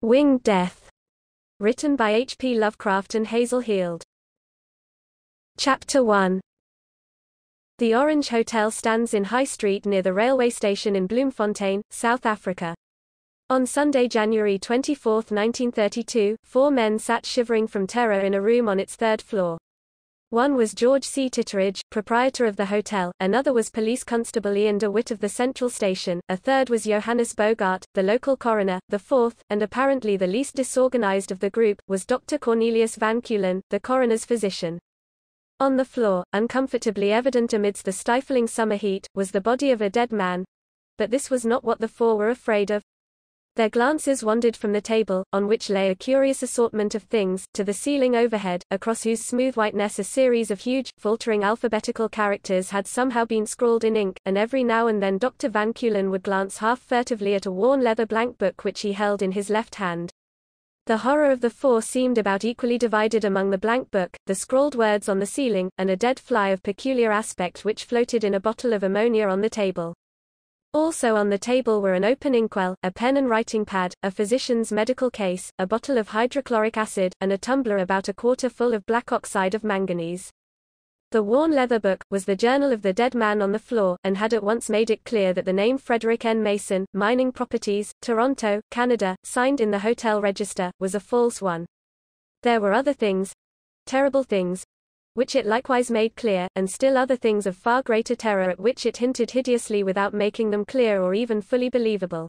Winged Death, written by H.P. Lovecraft and Hazel. Chapter 1. The Orange Hotel stands in High Street near the railway station in Bloemfontein, South Africa. On Sunday, January 24, 1932, 4 men sat shivering from terror in a room on its 3rd floor. One was George C. Titteridge, proprietor of the hotel, another was Police Constable Ian de Witt of the Central Station, a third was Johannes Bogart, the local coroner, the fourth, and apparently the least disorganized of the group, was Dr. Cornelius van Keulen, the coroner's physician. On the floor, uncomfortably evident amidst the stifling summer heat, was the body of a dead man. But this was not what the 4 were afraid of. Their glances wandered from the table, on which lay a curious assortment of things, to the ceiling overhead, across whose smooth whiteness a series of huge, faltering alphabetical characters had somehow been scrawled in ink, and every now and then Dr. van Keulen would glance half furtively at a worn leather blank book which he held in his left hand. The horror of the 4 seemed about equally divided among the blank book, the scrawled words on the ceiling, and a dead fly of peculiar aspect which floated in a bottle of ammonia on the table. Also on the table were an open inkwell, a pen and writing pad, a physician's medical case, a bottle of hydrochloric acid, and a tumbler about a quarter full of black oxide of manganese. The worn leather book was the journal of the dead man on the floor, and had at once made it clear that the name Frederick N. Mason, Mining Properties, Toronto, Canada, signed in the hotel register, was a false one. There were other things, terrible things, which it likewise made clear, and still other things of far greater terror at which it hinted hideously without making them clear or even fully believable.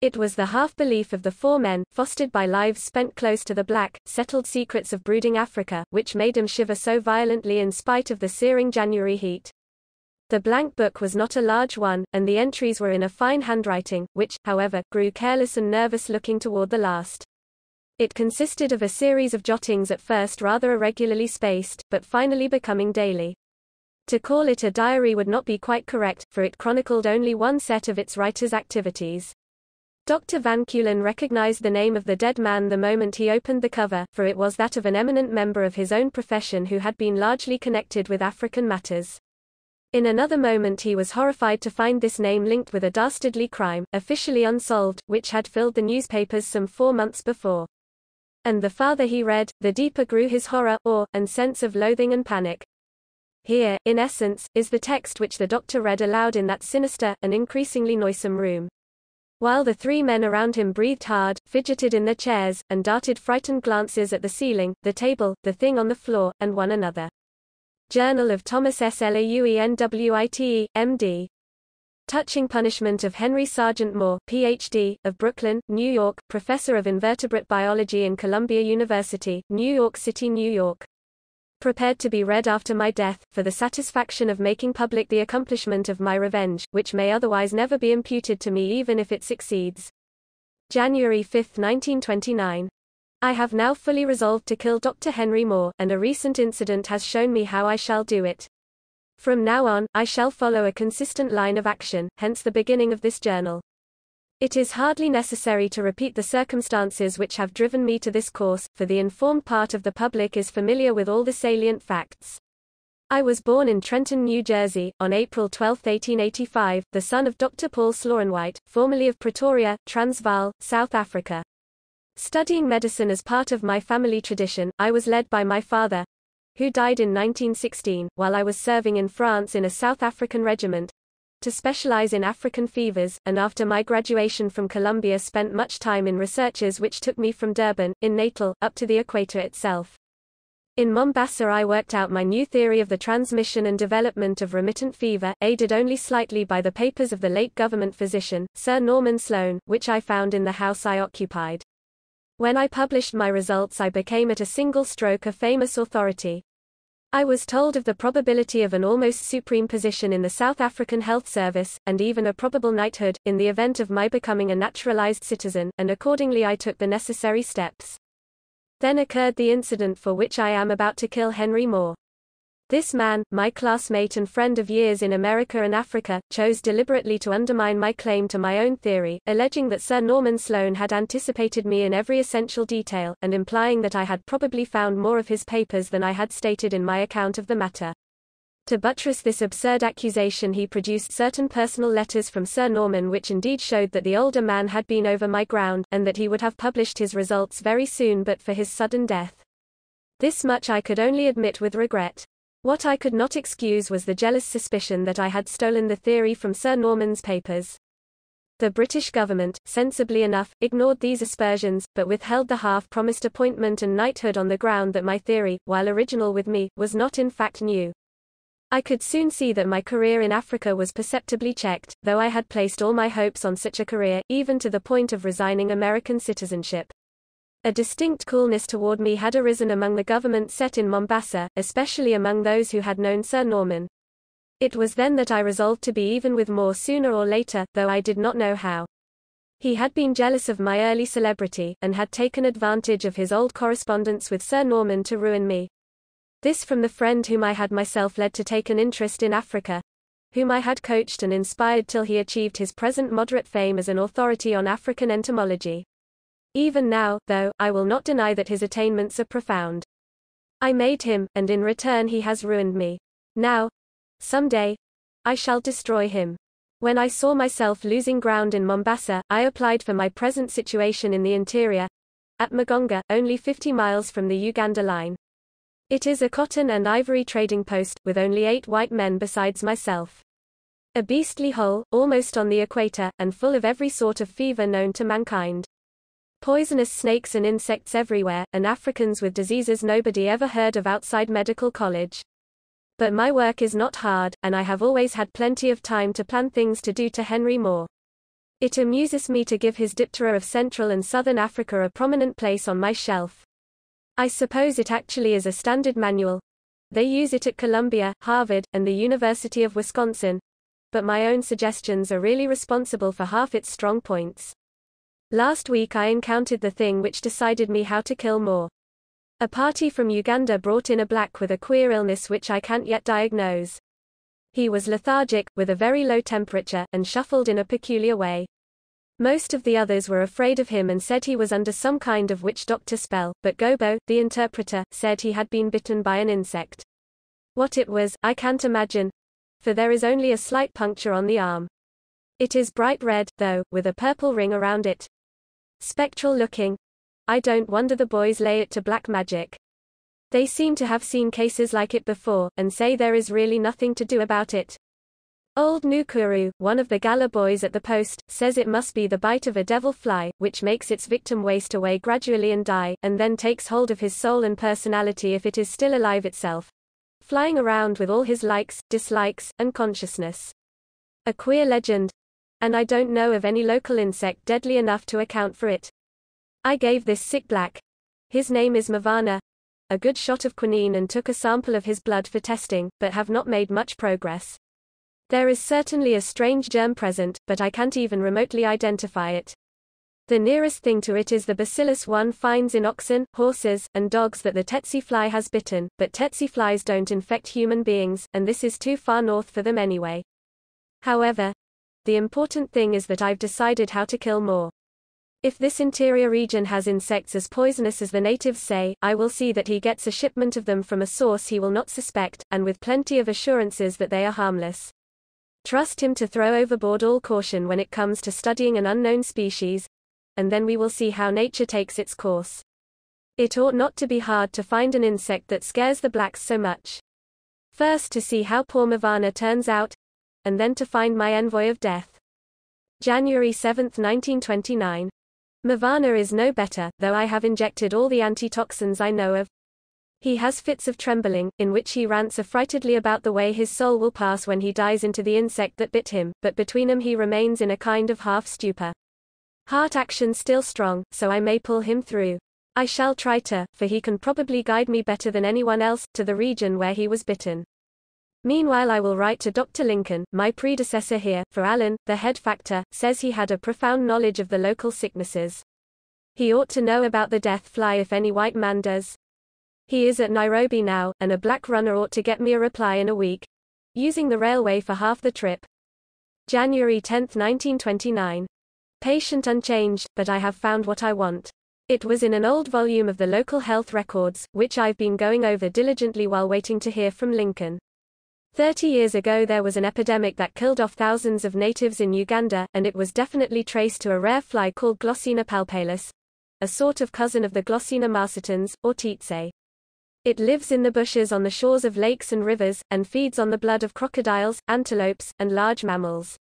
It was the half-belief of the 4 men, fostered by lives spent close to the black, settled secrets of brooding Africa, which made them shiver so violently in spite of the searing January heat. The blank book was not a large one, and the entries were in a fine handwriting, which, however, grew careless and nervous looking toward the last. It consisted of a series of jottings at first rather irregularly spaced, but finally becoming daily. To call it a diary would not be quite correct, for it chronicled only one set of its writer's activities. Dr. van Keulen recognized the name of the dead man the moment he opened the cover, for it was that of an eminent member of his own profession who had been largely connected with African matters. In another moment he was horrified to find this name linked with a dastardly crime, officially unsolved, which had filled the newspapers some 4 months before. And the farther he read, the deeper grew his horror, awe, and sense of loathing and panic. Here, in essence, is the text which the doctor read aloud in that sinister, and increasingly noisome room. While the 3 men around him breathed hard, fidgeted in their chairs, and darted frightened glances at the ceiling, the table, the thing on the floor, and one another. Journal of Thomas S. Lauenwite, M.D. Touching Punishment of Henry Sargent Moore, Ph.D., of Brooklyn, New York, Professor of Invertebrate Biology in Columbia University, New York City, New York. Prepared to be read after my death, for the satisfaction of making public the accomplishment of my revenge, which may otherwise never be imputed to me even if it succeeds. January 5, 1929. I have now fully resolved to kill Dr. Henry Moore, and a recent incident has shown me how I shall do it. From now on, I shall follow a consistent line of action, hence the beginning of this journal. It is hardly necessary to repeat the circumstances which have driven me to this course, for the informed part of the public is familiar with all the salient facts. I was born in Trenton, New Jersey, on April 12, 1885, the son of Dr. Paul Slorenwhite, formerly of Pretoria, Transvaal, South Africa. Studying medicine as part of my family tradition, I was led by my father, who died in 1916, while I was serving in France in a South African regiment, to specialize in African fevers, and after my graduation from Columbia spent much time in researches which took me from Durban, in Natal, up to the equator itself. In Mombasa I worked out my new theory of the transmission and development of remittent fever, aided only slightly by the papers of the late government physician, Sir Norman Sloane, which I found in the house I occupied. When I published my results I became at a single stroke a famous authority. I was told of the probability of an almost supreme position in the South African Health Service, and even a probable knighthood, in the event of my becoming a naturalized citizen, and accordingly I took the necessary steps. Then occurred the incident for which I am about to kill Henry Moore. This man, my classmate and friend of years in America and Africa, chose deliberately to undermine my claim to my own theory, alleging that Sir Norman Sloane had anticipated me in every essential detail, and implying that I had probably found more of his papers than I had stated in my account of the matter. To buttress this absurd accusation, he produced certain personal letters from Sir Norman which indeed showed that the older man had been over my ground, and that he would have published his results very soon but for his sudden death. This much I could only admit with regret. What I could not excuse was the jealous suspicion that I had stolen the theory from Sir Norman's papers. The British government, sensibly enough, ignored these aspersions, but withheld the half-promised appointment and knighthood on the ground that my theory, while original with me, was not in fact new. I could soon see that my career in Africa was perceptibly checked, though I had placed all my hopes on such a career, even to the point of resigning American citizenship. A distinct coolness toward me had arisen among the government set in Mombasa, especially among those who had known Sir Norman. It was then that I resolved to be even with Moore sooner or later, though I did not know how. He had been jealous of my early celebrity, and had taken advantage of his old correspondence with Sir Norman to ruin me. This from the friend whom I had myself led to take an interest in Africa, whom I had coached and inspired till he achieved his present moderate fame as an authority on African entomology. Even now, though, I will not deny that his attainments are profound. I made him, and in return he has ruined me. Now, some day, I shall destroy him. When I saw myself losing ground in Mombasa, I applied for my present situation in the interior, at Magonga, only 50 miles from the Uganda line. It is a cotton and ivory trading post, with only 8 white men besides myself. A beastly hole, almost on the equator, and full of every sort of fever known to mankind. Poisonous snakes and insects everywhere, and Africans with diseases nobody ever heard of outside medical college. But my work is not hard, and I have always had plenty of time to plan things to do to Henry Moore. It amuses me to give his Diptera of Central and Southern Africa a prominent place on my shelf. I suppose it actually is a standard manual. They use it at Columbia, Harvard, and the University of Wisconsin. But my own suggestions are really responsible for half its strong points. Last week I encountered the thing which decided me how to kill Moore. A party from Uganda brought in a black with a queer illness which I can't yet diagnose. He was lethargic, with a very low temperature, and shuffled in a peculiar way. Most of the others were afraid of him and said he was under some kind of witch doctor spell, but Gobo, the interpreter, said he had been bitten by an insect. What it was, I can't imagine, for there is only a slight puncture on the arm. It is bright red, though, with a purple ring around it. Spectral looking. I don't wonder the boys lay it to black magic. They seem to have seen cases like it before, and say there is really nothing to do about it. Old Nukuru, one of the Gala boys at the post, says it must be the bite of a devil fly, which makes its victim waste away gradually and die, and then takes hold of his soul and personality if it is still alive itself, flying around with all his likes, dislikes, and consciousness. A queer legend, and I don't know of any local insect deadly enough to account for it. I gave this sick black, his name is Mavana, a good shot of quinine and took a sample of his blood for testing, but have not made much progress. There is certainly a strange germ present, but I can't even remotely identify it. The nearest thing to it is the bacillus one finds in oxen, horses, and dogs that the tsetse fly has bitten, but tsetse flies don't infect human beings, and this is too far north for them anyway. However, the important thing is that I've decided how to kill Moore. If this interior region has insects as poisonous as the natives say, I will see that he gets a shipment of them from a source he will not suspect, and with plenty of assurances that they are harmless. Trust him to throw overboard all caution when it comes to studying an unknown species, and then we will see how nature takes its course. It ought not to be hard to find an insect that scares the blacks so much. First to see how poor Mavana turns out, and then to find my envoy of death. January 7, 1929. Mavana is no better, though I have injected all the antitoxins I know of. He has fits of trembling, in which he rants affrightedly about the way his soul will pass when he dies into the insect that bit him, but between them he remains in a kind of half-stupor. Heart action still strong, so I may pull him through. I shall try to, for he can probably guide me better than anyone else, to the region where he was bitten. Meanwhile I will write to Dr. Lincoln, my predecessor here, for Allen, the head factor, says he had a profound knowledge of the local sicknesses. He ought to know about the death fly if any white man does. He is at Nairobi now, and a black runner ought to get me a reply in a week, using the railway for half the trip. January 10, 1929. Patient unchanged, but I have found what I want. It was in an old volume of the local health records, which I've been going over diligently while waiting to hear from Lincoln. 30 years ago there was an epidemic that killed off thousands of natives in Uganda, and it was definitely traced to a rare fly called Glossina palpalis, a sort of cousin of the Glossina marcitans, or tsetse. It lives in the bushes on the shores of lakes and rivers, and feeds on the blood of crocodiles, antelopes, and large mammals.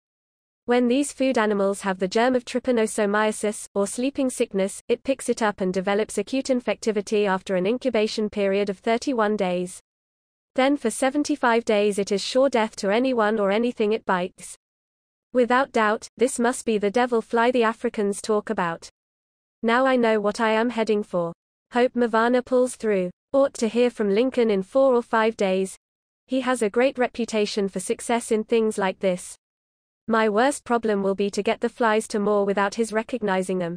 When these food animals have the germ of trypanosomiasis, or sleeping sickness, it picks it up and develops acute infectivity after an incubation period of 31 days. Then for 75 days it is sure death to anyone or anything it bites. Without doubt, this must be the devil fly the Africans talk about. Now I know what I am heading for. Hope Mavana pulls through. Ought to hear from Lincoln in 4 or 5 days. He has a great reputation for success in things like this. My worst problem will be to get the flies to moor without his recognizing them.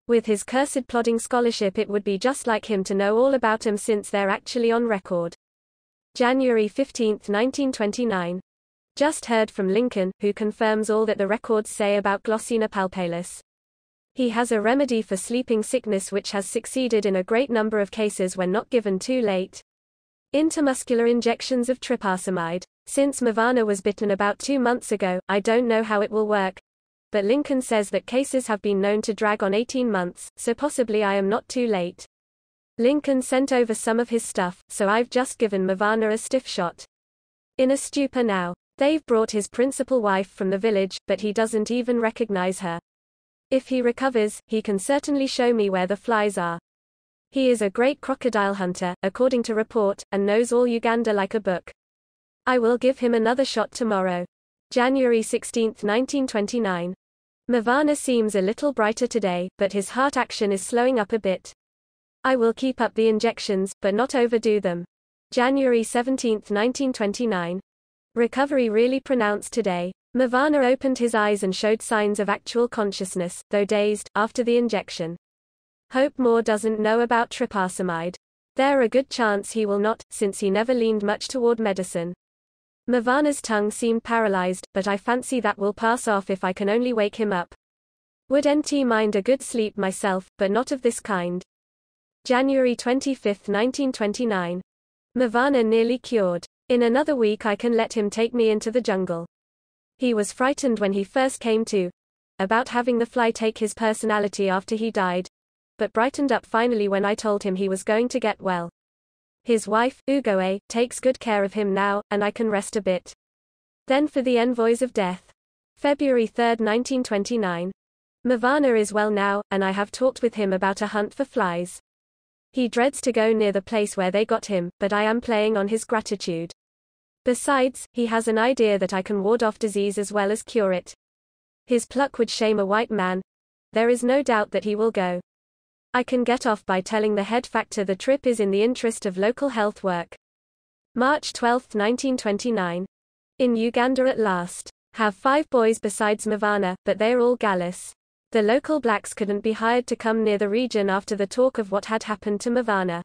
With his cursed plodding scholarship it would be just like him to know all about them since they're actually on record. January 15, 1929. Just heard from Lincoln, who confirms all that the records say about Glossina palpalis. He has a remedy for sleeping sickness which has succeeded in a great number of cases when not given too late. Intramuscular injections of trypanosamide. Since Mavana was bitten about 2 months ago, I don't know how it will work. But Lincoln says that cases have been known to drag on 18 months, so possibly I am not too late. Lincoln sent over some of his stuff, so I've just given Mavana a stiff shot. In a stupor now. They've brought his principal wife from the village, but he doesn't even recognize her. If he recovers, he can certainly show me where the flies are. He is a great crocodile hunter, according to report, and knows all Uganda like a book. I will give him another shot tomorrow. January 16, 1929. Mavana seems a little brighter today, but his heart action is slowing up a bit. I will keep up the injections, but not overdo them. January 17, 1929. Recovery really pronounced today. Mavana opened his eyes and showed signs of actual consciousness, though dazed, after the injection. Hope Moore doesn't know about trypanosamide. There a good chance he will not, since he never leaned much toward medicine. Mavana's tongue seemed paralyzed, but I fancy that will pass off if I can only wake him up. Would NT mind a good sleep myself, but not of this kind. January 25, 1929. Mavana nearly cured. In another week I can let him take me into the jungle. He was frightened when he first came to, about having the fly take his personality after he died, but brightened up finally when I told him he was going to get well. His wife, Ugoe, takes good care of him now, and I can rest a bit. Then for the envoys of death. February 3, 1929. Mavana is well now, and I have talked with him about a hunt for flies. He dreads to go near the place where they got him, but I am playing on his gratitude. Besides, he has an idea that I can ward off disease as well as cure it. His pluck would shame a white man. There is no doubt that he will go. I can get off by telling the head factor the trip is in the interest of local health work. March 12, 1929. In Uganda at last. Have 5 boys besides Mavana, but they're all gallus. The local blacks couldn't be hired to come near the region after the talk of what had happened to Mavana.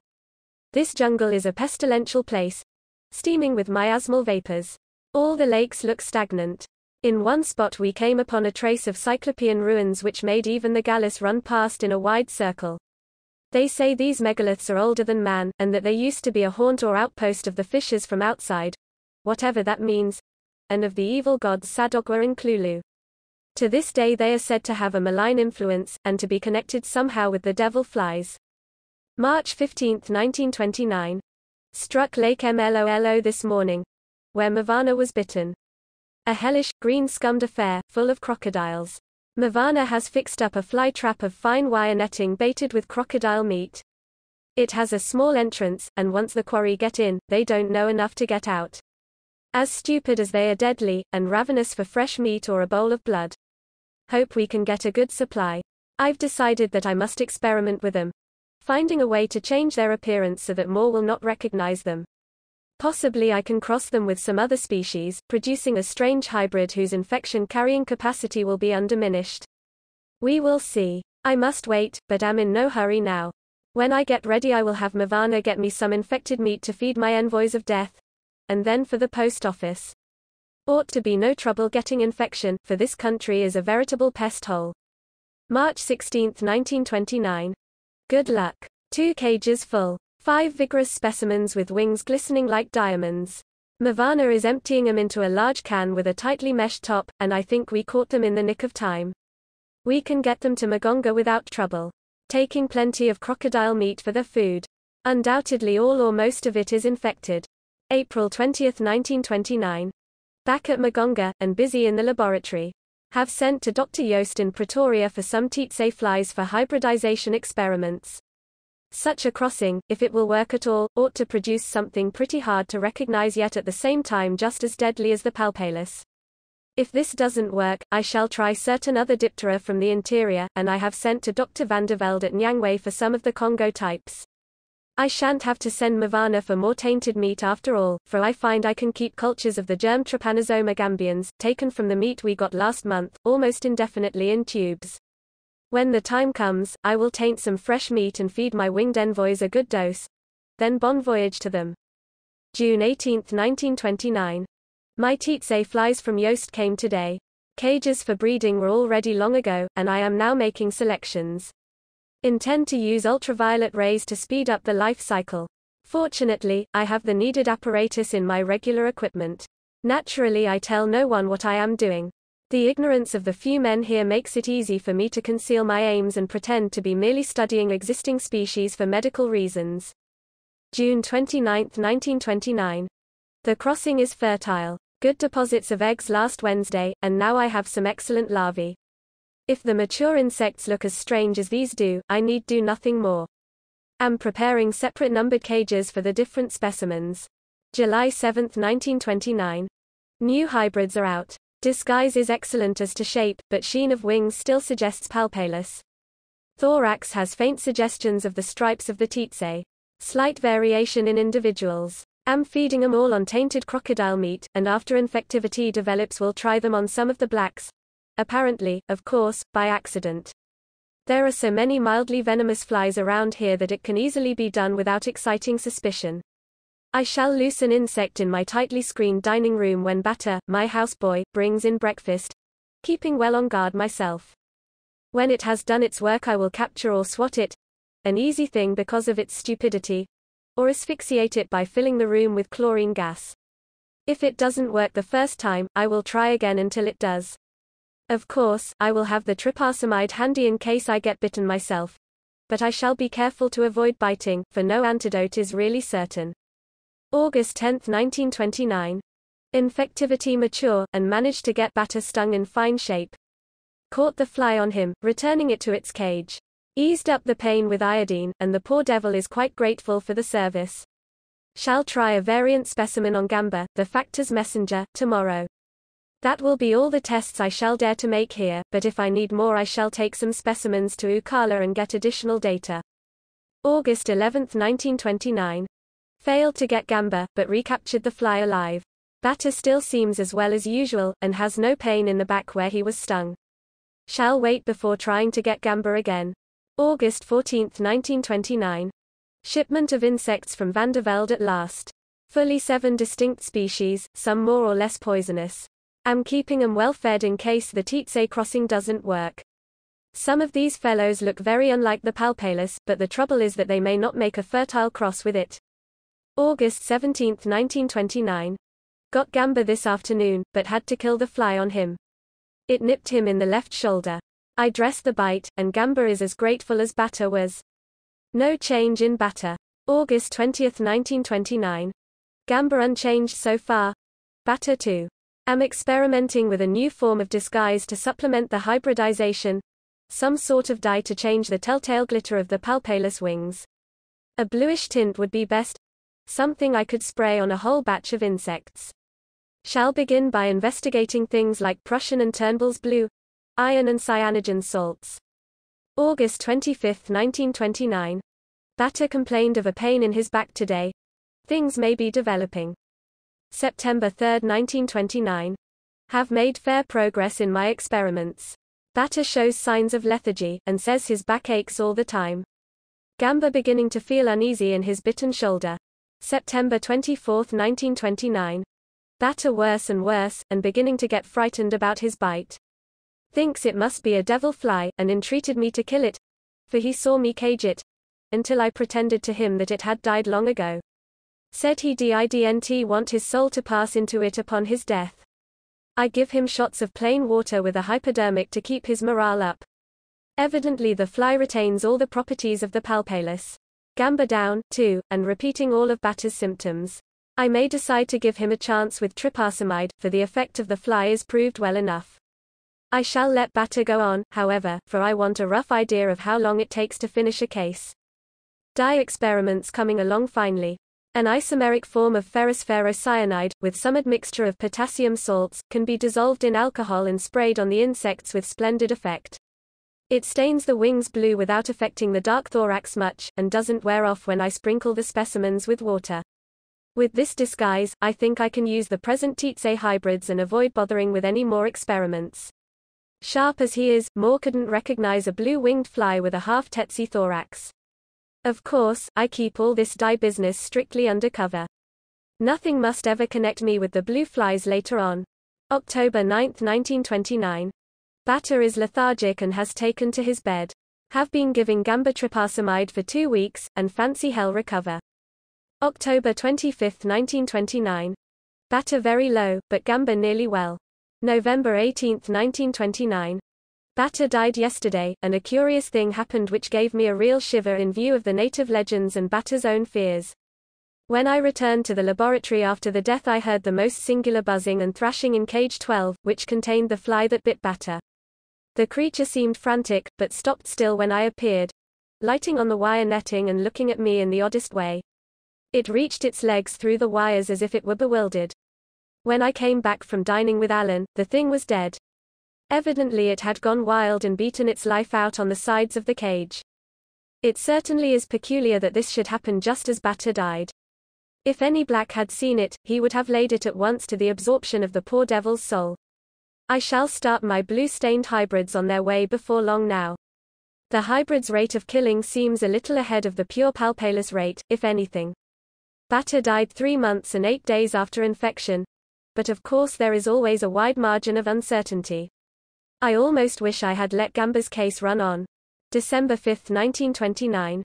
This jungle is a pestilential place, steaming with miasmal vapors. All the lakes look stagnant. In one spot we came upon a trace of Cyclopean ruins which made even the gallus run past in a wide circle. They say these megaliths are older than man, and that they used to be a haunt or outpost of the fishers from outside, whatever that means, and of the evil gods Sadogwa and Klulu. To this day they are said to have a malign influence, and to be connected somehow with the devil flies. March 15, 1929. Struck Lake Mlolo this morning, where Mavana was bitten. A hellish, green-scummed affair, full of crocodiles. Mavana has fixed up a fly trap of fine wire netting baited with crocodile meat. It has a small entrance, and once the quarry get in, they don't know enough to get out. As stupid as they are deadly, and ravenous for fresh meat or a bowl of blood. Hope we can get a good supply. I've decided that I must experiment with them, finding a way to change their appearance so that Moore will not recognize them. Possibly I can cross them with some other species, producing a strange hybrid whose infection-carrying capacity will be undiminished. We will see. I must wait, but am in no hurry now. When I get ready I will have Mavana get me some infected meat to feed my envoys of death, and then for the post office. Ought to be no trouble getting infection, for this country is a veritable pest hole. March 16, 1929. Good luck. 2 cages full. 5 vigorous specimens with wings glistening like diamonds. Mavana is emptying them into a large can with a tightly meshed top, and I think we caught them in the nick of time. We can get them to Magonga without trouble. Taking plenty of crocodile meat for their food. Undoubtedly all or most of it is infected. April 20, 1929. Back at Magonga, and busy in the laboratory. Have sent to Dr. Yost in Pretoria for some tsetse flies for hybridization experiments. Such a crossing, if it will work at all, ought to produce something pretty hard to recognize yet at the same time just as deadly as the palpalus. If this doesn't work, I shall try certain other Diptera from the interior, and I have sent to Dr. van der Velde at Nyangwe for some of the Congo types. I shan't have to send Mavana for more tainted meat after all, for I find I can keep cultures of the germ Trypanosoma gambians, taken from the meat we got last month, almost indefinitely in tubes. When the time comes, I will taint some fresh meat and feed my winged envoys a good dose. Then bon voyage to them. June 18, 1929. My tsetse flies from Yost came today. Cages for breeding were all ready long ago, and I am now making selections. Intend to use ultraviolet rays to speed up the life cycle. Fortunately, I have the needed apparatus in my regular equipment. Naturally, I tell no one what I am doing. The ignorance of the few men here makes it easy for me to conceal my aims and pretend to be merely studying existing species for medical reasons. June 29, 1929. The crossing is fertile. Good deposits of eggs last Wednesday, and now I have some excellent larvae. If the mature insects look as strange as these do, I need do nothing more. Am preparing separate numbered cages for the different specimens. July 7, 1929. New hybrids are out. Disguise is excellent as to shape, but sheen of wings still suggests palpalus. Thorax has faint suggestions of the stripes of the tsetse. Slight variation in individuals. Am feeding them all on tainted crocodile meat, and after infectivity develops will try them on some of the blacks. Apparently, of course, by accident. There are so many mildly venomous flies around here that it can easily be done without exciting suspicion. I shall loose an insect in my tightly screened dining room when Bata, my houseboy, brings in breakfast, keeping well on guard myself. When it has done its work I will capture or swat it, an easy thing because of its stupidity, or asphyxiate it by filling the room with chlorine gas. If it doesn't work the first time, I will try again until it does. Of course, I will have the trypanosamide handy in case I get bitten myself. But I shall be careful to avoid biting, for no antidote is really certain. August 10, 1929. Infectivity mature, and managed to get Bata stung in fine shape. Caught the fly on him, returning it to its cage. Eased up the pain with iodine, and the poor devil is quite grateful for the service. Shall try a variant specimen on Gamba, the factor's messenger, tomorrow. That will be all the tests I shall dare to make here, but if I need more I shall take some specimens to Ukala and get additional data. August 11, 1929. Failed to get Gamba, but recaptured the fly alive. Bata still seems as well as usual, and has no pain in the back where he was stung. Shall wait before trying to get Gamba again. August 14, 1929. Shipment of insects from Van der Velde at last. Fully 7 distinct species, some more or less poisonous. Am keeping them well fed in case the tsetse crossing doesn't work. Some of these fellows look very unlike the palpalus, but the trouble is that they may not make a fertile cross with it. August 17, 1929. Got Gamba this afternoon, but had to kill the fly on him. It nipped him in the left shoulder. I dressed the bite, and Gamba is as grateful as Bata was. No change in Bata. August 20, 1929. Gamba unchanged so far. Bata too. Am experimenting with a new form of disguise to supplement the hybridization. Some sort of dye to change the telltale glitter of the palpalus wings. A bluish tint would be best. Something I could spray on a whole batch of insects. Shall begin by investigating things like Prussian and Turnbull's blue, iron and cyanogen salts. August 25, 1929. Bata complained of a pain in his back today. Things may be developing. September 3, 1929. Have made fair progress in my experiments. Bata shows signs of lethargy, and says his back aches all the time. Gamba beginning to feel uneasy in his bitten shoulder. September 24, 1929. Bata worse and worse, and beginning to get frightened about his bite. Thinks it must be a devil fly, and entreated me to kill it, for he saw me cage it, until I pretended to him that it had died long ago. Said he didn't want his soul to pass into it upon his death. I give him shots of plain water with a hypodermic to keep his morale up. Evidently the fly retains all the properties of the Palpalus. Gamba down, too, and repeating all of Batter's symptoms. I may decide to give him a chance with tryptophamide, for the effect of the fly is proved well enough. I shall let Batter go on, however, for I want a rough idea of how long it takes to finish a case. Dye experiments coming along finely. An isomeric form of ferrous ferrocyanide, with some admixture of potassium salts, can be dissolved in alcohol and sprayed on the insects with splendid effect. It stains the wings blue without affecting the dark thorax much, and doesn't wear off when I sprinkle the specimens with water. With this disguise, I think I can use the present Tsetse hybrids and avoid bothering with any more experiments. Sharp as he is, Moore couldn't recognize a blue-winged fly with a half-Tsetse thorax. Of course, I keep all this dye business strictly undercover. Nothing must ever connect me with the blue flies later on. October 9, 1929. Batter is lethargic and has taken to his bed. Have been giving Gamba tryptophamide for 2 weeks, and fancy hell recover. October 25, 1929. Batter very low, but Gamba nearly well. November 18, 1929. Batter died yesterday, and a curious thing happened which gave me a real shiver in view of the native legends and Batter's own fears. When I returned to the laboratory after the death, I heard the most singular buzzing and thrashing in cage 12, which contained the fly that bit Batter. The creature seemed frantic, but stopped still when I appeared, lighting on the wire netting and looking at me in the oddest way. It reached its legs through the wires as if it were bewildered. When I came back from dining with Alan, the thing was dead. Evidently it had gone wild and beaten its life out on the sides of the cage. It certainly is peculiar that this should happen just as Batter died. If any black had seen it, he would have laid it at once to the absorption of the poor devil's soul. I shall start my blue-stained hybrids on their way before long now. The hybrid's rate of killing seems a little ahead of the pure Palpalus rate, if anything. Batter died 3 months and 8 days after infection, but of course there is always a wide margin of uncertainty. I almost wish I had let Gamba's case run on. December 5, 1929.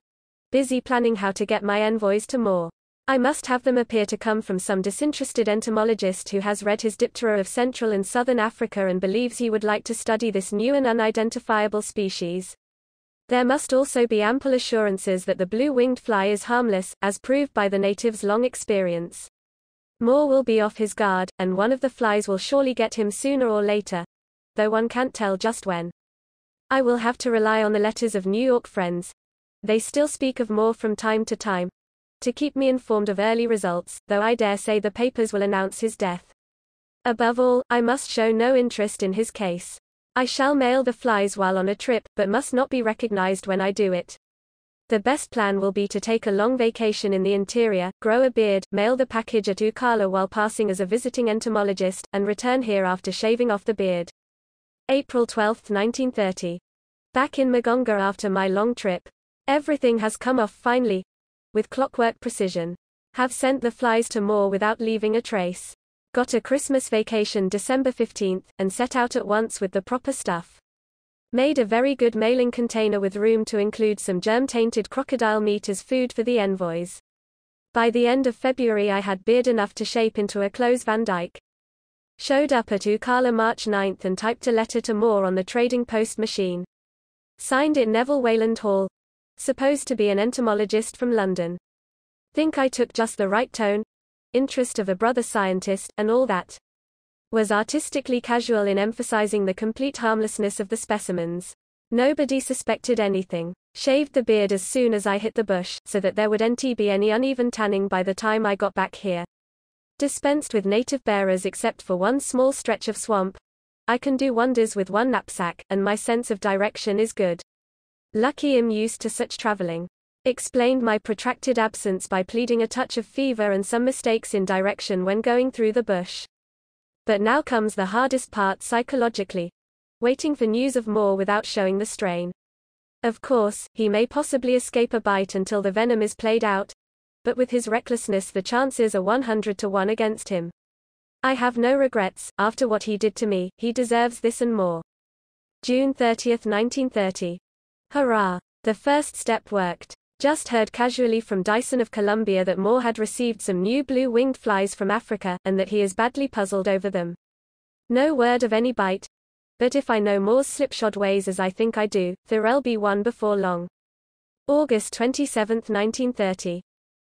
Busy planning how to get my envoys to Moore. I must have them appear to come from some disinterested entomologist who has read his Diptera of Central and Southern Africa and believes he would like to study this new and unidentifiable species. There must also be ample assurances that the blue-winged fly is harmless, as proved by the natives' long experience. Moore will be off his guard, and one of the flies will surely get him sooner or later, though one can't tell just when. I will have to rely on the letters of New York friends. They still speak of Moore from time to time, to keep me informed of early results, though I dare say the papers will announce his death. Above all, I must show no interest in his case. I shall mail the flies while on a trip, but must not be recognized when I do it. The best plan will be to take a long vacation in the interior, grow a beard, mail the package at Ukala while passing as a visiting entomologist, and return here after shaving off the beard. April 12, 1930. Back in Magonga after my long trip. Everything has come off finely, with clockwork precision. Have sent the flies to Moore without leaving a trace. Got a Christmas vacation December 15th, and set out at once with the proper stuff. Made a very good mailing container with room to include some germ-tainted crocodile meat as food for the envoys. By the end of February I had beard enough to shape into a close Van Dyke. Showed up at Ukala March 9th and typed a letter to Moore on the Trading Post machine. Signed it Neville Wayland Hall. Supposed to be an entomologist from London. Think I took just the right tone, interest of a brother scientist, and all that. Was artistically casual in emphasizing the complete harmlessness of the specimens. Nobody suspected anything. Shaved the beard as soon as I hit the bush, so that there wouldn't be any uneven tanning by the time I got back here. Dispensed with native bearers except for one small stretch of swamp. I can do wonders with one knapsack, and my sense of direction is good. Lucky I'm used to such traveling. Explained my protracted absence by pleading a touch of fever and some mistakes in direction when going through the bush. But now comes the hardest part psychologically. Waiting for news of Moore without showing the strain. Of course, he may possibly escape a bite until the venom is played out, but with his recklessness the chances are 100 to 1 against him. I have no regrets. After what he did to me, he deserves this and more. June 30, 1930. Hurrah! The first step worked. Just heard casually from Dyson of Columbia that Moore had received some new blue-winged flies from Africa, and that he is badly puzzled over them. No word of any bite. But if I know Moore's slipshod ways as I think I do, there'll be one before long. August 27, 1930.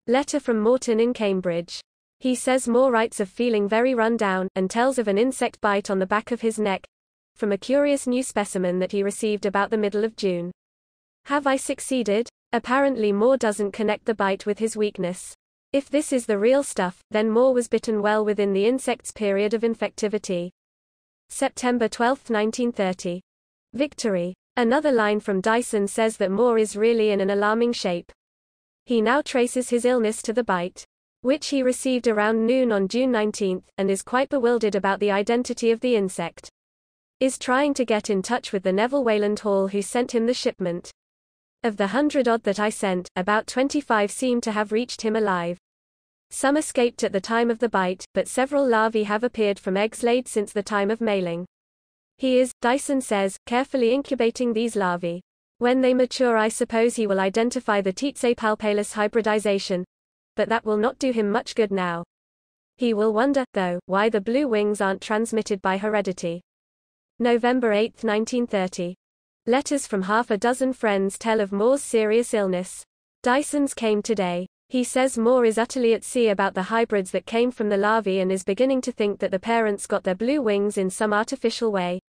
Letter from Morton in Cambridge. He says Moore writes of feeling very run down, and tells of an insect bite on the back of his neck, from a curious new specimen that he received about the middle of June. Have I succeeded? Apparently Moore doesn't connect the bite with his weakness. If this is the real stuff, then Moore was bitten well within the insect's period of infectivity. September 12, 1930. Victory. Another line from Dyson says that Moore is really in an alarming shape. He now traces his illness to the bite, which he received around noon on June 19, and is quite bewildered about the identity of the insect. Is trying to get in touch with the Neville Wayland Hall who sent him the shipment. Of the 100-odd that I sent, about 25 seem to have reached him alive. Some escaped at the time of the bite, but several larvae have appeared from eggs laid since the time of mailing. He is, Dyson says, carefully incubating these larvae. When they mature, I suppose he will identify the Tsetse palpalis hybridization, but that will not do him much good now. He will wonder, though, why the blue wings aren't transmitted by heredity. November 8, 1930. Letters from half a dozen friends tell of Moore's serious illness. Dyson's came today. He says Moore is utterly at sea about the hybrids that came from the larvae and is beginning to think that the parents got their blue wings in some artificial way.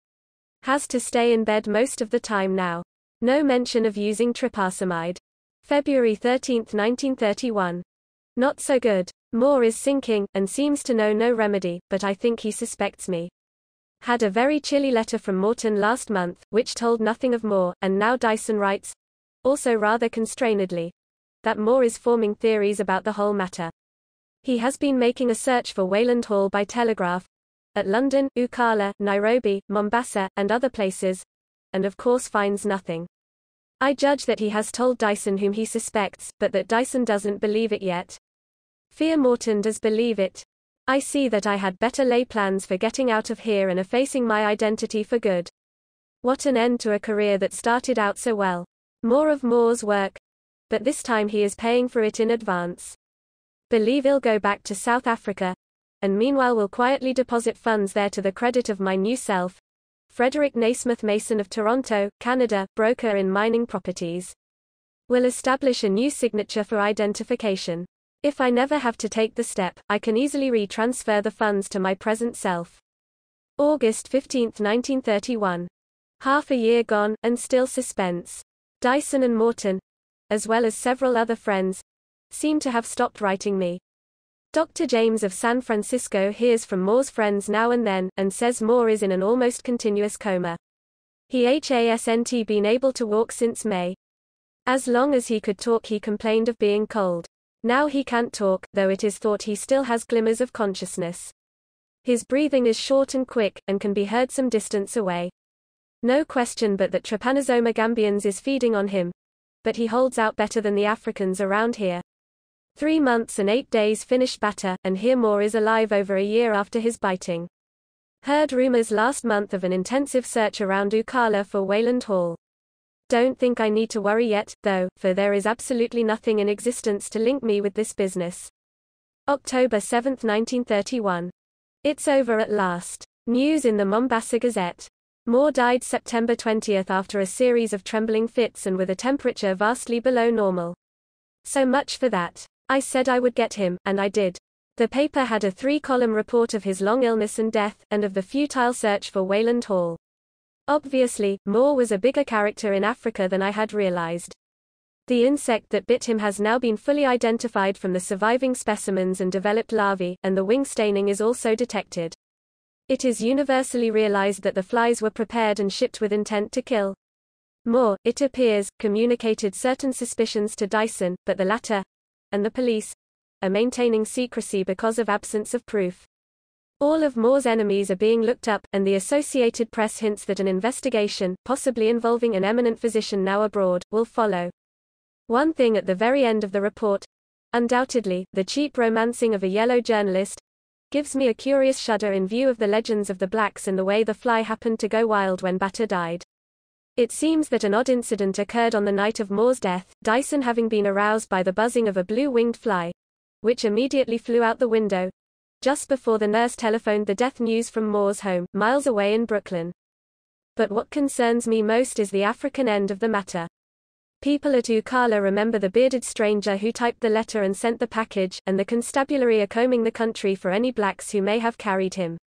Has to stay in bed most of the time now. No mention of using tryptamide. February 13, 1931. Not so good. Moore is sinking, and seems to know no remedy, but I think he suspects me. Had a very chilly letter from Morton last month, which told nothing of Moore, and now Dyson writes, also rather constrainedly, that Moore is forming theories about the whole matter. He has been making a search for Wayland Hall by telegraph, at London, Ukala, Nairobi, Mombasa, and other places, and of course finds nothing. I judge that he has told Dyson whom he suspects, but that Dyson doesn't believe it yet. Fear Morton does believe it. I see that I had better lay plans for getting out of here and effacing my identity for good. What an end to a career that started out so well. More of Moore's work. But this time he is paying for it in advance. Believe he'll go back to South Africa, and meanwhile will quietly deposit funds there to the credit of my new self, Frederick Naismith Mason of Toronto, Canada, broker in mining properties. Will establish a new signature for identification. If I never have to take the step, I can easily re-transfer the funds to my present self. August 15, 1931. Half a year gone, and still suspense. Dyson and Morton, as well as several other friends, seem to have stopped writing me. Dr. James of San Francisco hears from Moore's friends now and then, and says Moore is in an almost continuous coma. He hasn't been able to walk since May. As long as he could talk he complained of being cold. Now he can't talk, though it is thought he still has glimmers of consciousness. His breathing is short and quick, and can be heard some distance away. No question but that Trypanosoma gambians is feeding on him. But he holds out better than the Africans around here. 3 months and 8 days finished batter, and here Moore is alive over a year after his biting. Heard rumors last month of an intensive search around Ukala for Wayland Hall. Don't think I need to worry yet, though, for there is absolutely nothing in existence to link me with this business. October 7, 1931. It's over at last. News in the Mombasa Gazette. Moore died September 20 after a series of trembling fits and with a temperature vastly below normal. So much for that. I said I would get him, and I did. The paper had a 3-column report of his long illness and death, and of the futile search for Wayland Hall. Obviously, Moore was a bigger character in Africa than I had realized. The insect that bit him has now been fully identified from the surviving specimens and developed larvae, and the wing staining is also detected. It is universally realized that the flies were prepared and shipped with intent to kill. Moore, it appears, communicated certain suspicions to Dyson, but the latter, and the police, are maintaining secrecy because of absence of proof. All of Moore's enemies are being looked up, and the Associated Press hints that an investigation, possibly involving an eminent physician now abroad, will follow. One thing at the very end of the report, undoubtedly, the cheap romancing of a yellow journalist, gives me a curious shudder in view of the legends of the blacks and the way the fly happened to go wild when Batter died. It seems that an odd incident occurred on the night of Moore's death, Dyson having been aroused by the buzzing of a blue-winged fly, which immediately flew out the window, just before the nurse telephoned the death news from Moore's home, miles away in Brooklyn. But what concerns me most is the African end of the matter. People at Ukala remember the bearded stranger who typed the letter and sent the package, and the constabulary are combing the country for any blacks who may have carried him.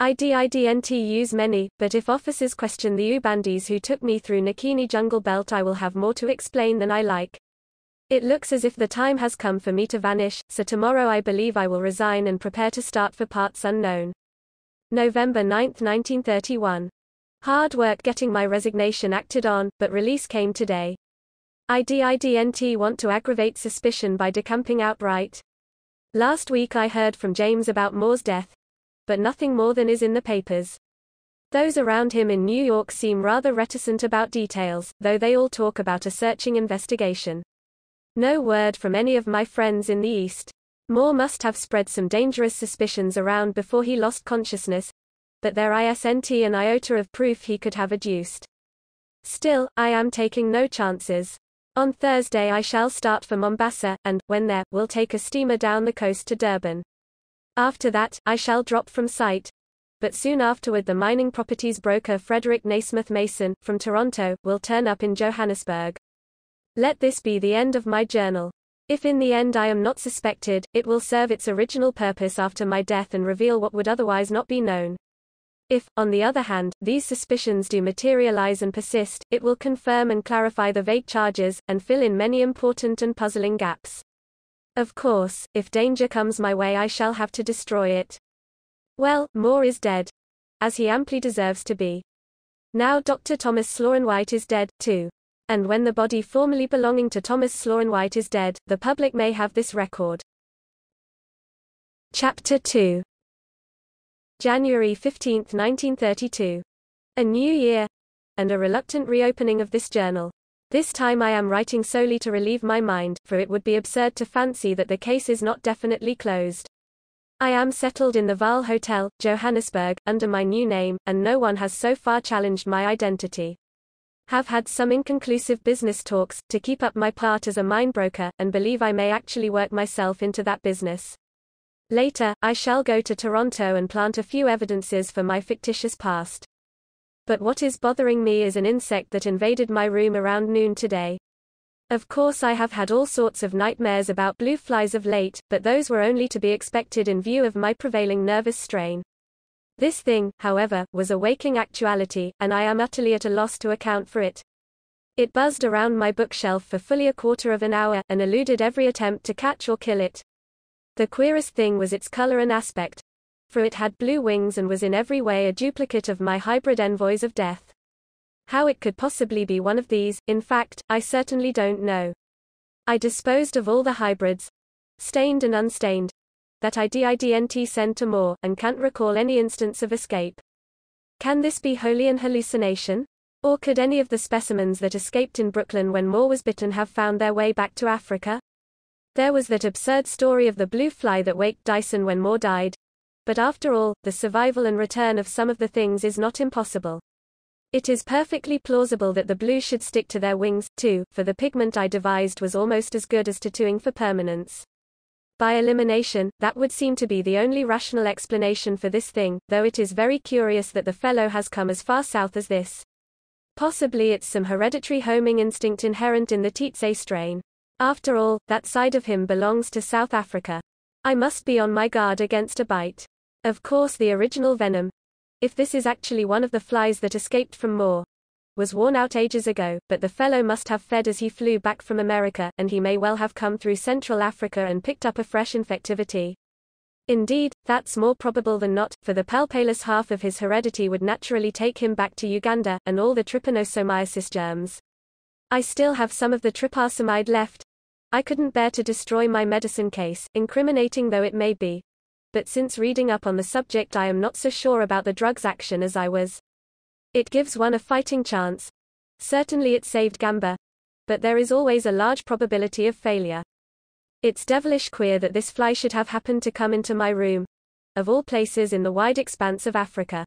I didn't use many, but if officers question the Ubandis who took me through Nakini jungle belt, I will have more to explain than I like. It looks as if the time has come for me to vanish, so tomorrow I believe I will resign and prepare to start for parts unknown. November 9, 1931. Hard work getting my resignation acted on, but release came today. I didn't want to aggravate suspicion by decamping outright. Last week I heard from James about Moore's death, but nothing more than is in the papers. Those around him in New York seem rather reticent about details, though they all talk about a searching investigation. No word from any of my friends in the East. Moore must have spread some dangerous suspicions around before he lost consciousness, but there isn't an iota of proof he could have adduced. Still, I am taking no chances. On Thursday I shall start for Mombasa, and, when there, will take a steamer down the coast to Durban. After that, I shall drop from sight. But soon afterward the mining properties broker Frederick Naismith Mason, from Toronto, will turn up in Johannesburg. Let this be the end of my journal. If in the end I am not suspected, it will serve its original purpose after my death and reveal what would otherwise not be known. If, on the other hand, these suspicions do materialize and persist, it will confirm and clarify the vague charges, and fill in many important and puzzling gaps. Of course, if danger comes my way I shall have to destroy it. Well, Moore is dead. As he amply deserves to be. Now Dr. Thomas Sloan-White is dead, too. And when the body formerly belonging to Thomas Sloan-White is dead, the public may have this record. Chapter 2. January 15, 1932. A new year, and a reluctant reopening of this journal. This time I am writing solely to relieve my mind, for it would be absurd to fancy that the case is not definitely closed. I am settled in the Vaal Hotel, Johannesburg, under my new name, and no one has so far challenged my identity. Have had some inconclusive business talks, to keep up my part as a mine broker, and believe I may actually work myself into that business. Later, I shall go to Toronto and plant a few evidences for my fictitious past. But what is bothering me is an insect that invaded my room around noon today. Of course I have had all sorts of nightmares about blue flies of late, but those were only to be expected in view of my prevailing nervous strain. This thing, however, was a waking actuality, and I am utterly at a loss to account for it. It buzzed around my bookshelf for fully a quarter of an hour, and eluded every attempt to catch or kill it. The queerest thing was its color and aspect, for it had blue wings and was in every way a duplicate of my hybrid envoys of death. How it could possibly be one of these, in fact, I certainly don't know. I disposed of all the hybrids, stained and unstained, that I didn't send to Moore, and can't recall any instance of escape. Can this be wholly an hallucination? Or could any of the specimens that escaped in Brooklyn when Moore was bitten have found their way back to Africa? There was that absurd story of the blue fly that waked Dyson when Moore died. But after all, the survival and return of some of the things is not impossible. It is perfectly plausible that the blue should stick to their wings, too, for the pigment I devised was almost as good as tattooing for permanence. By elimination, that would seem to be the only rational explanation for this thing, though it is very curious that the fellow has come as far south as this. Possibly it's some hereditary homing instinct inherent in the Tsetse strain. After all, that side of him belongs to South Africa. I must be on my guard against a bite. Of course the original venom, if this is actually one of the flies that escaped from Moore, was worn out ages ago, but the fellow must have fed as he flew back from America, and he may well have come through Central Africa and picked up a fresh infectivity. Indeed, that's more probable than not, for the palpalus half of his heredity would naturally take him back to Uganda, and all the trypanosomiasis germs. I still have some of the trypanosamide left. I couldn't bear to destroy my medicine case, incriminating though it may be. But since reading up on the subject I am not so sure about the drug's action as I was. It gives one a fighting chance. Certainly it saved Gamba. But there is always a large probability of failure. It's devilish queer that this fly should have happened to come into my room, of all places in the wide expanse of Africa.